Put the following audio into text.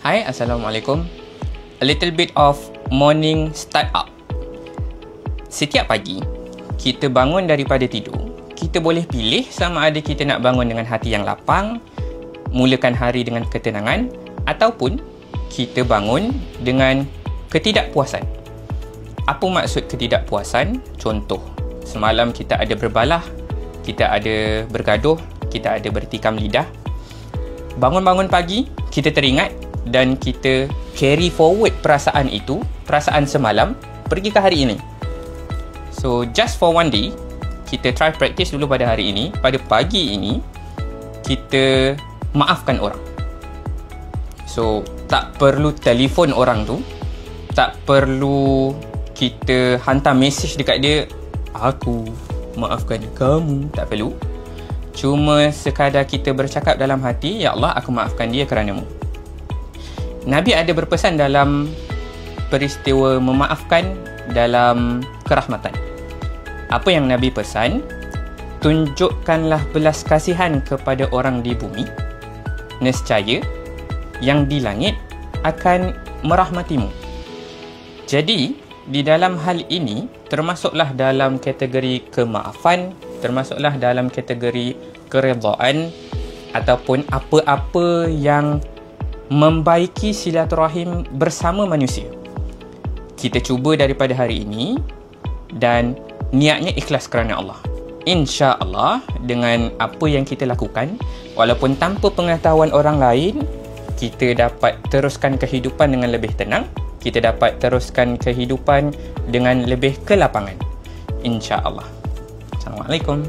Hai, Assalamualaikum. A little bit of morning start-up. Setiap pagi, kita bangun daripada tidur. Kita boleh pilih sama ada kita nak bangun dengan hati yang lapang, mulakan hari dengan ketenangan, ataupun kita bangun dengan ketidakpuasan. Apa maksud ketidakpuasan? Contoh, semalam kita ada berbalah, kita ada bergaduh, kita ada bertikam lidah. Bangun-bangun pagi, kita teringat dan kita carry forward perasaan itu, perasaan semalam, pergi ke hari ini. So, just for one day, kita try practice dulu pada hari ini. Pada pagi ini, kita maafkan orang. So, tak perlu telefon orang tu, tak perlu kita hantar mesej dekat dia, aku maafkan kamu, tak perlu. Cuma sekadar kita bercakap dalam hati, ya Allah, aku maafkan dia kerana-Mu. Nabi ada berpesan dalam peristiwa memaafkan dalam kerahmatan. Apa yang Nabi pesan? Tunjukkanlah belas kasihan kepada orang di bumi, nescaya yang di langit akan merahmatimu. Jadi, di dalam hal ini, termasuklah dalam kategori kemaafan, termasuklah dalam kategori keredaan, ataupun apa-apa yang membaiki silaturahim bersama manusia. Kita cuba daripada hari ini dan niatnya ikhlas kerana Allah. InsyaAllah dengan apa yang kita lakukan, walaupun tanpa pengetahuan orang lain, kita dapat teruskan kehidupan dengan lebih tenang, kita dapat teruskan kehidupan dengan lebih kelapangan. InsyaAllah. Assalamualaikum.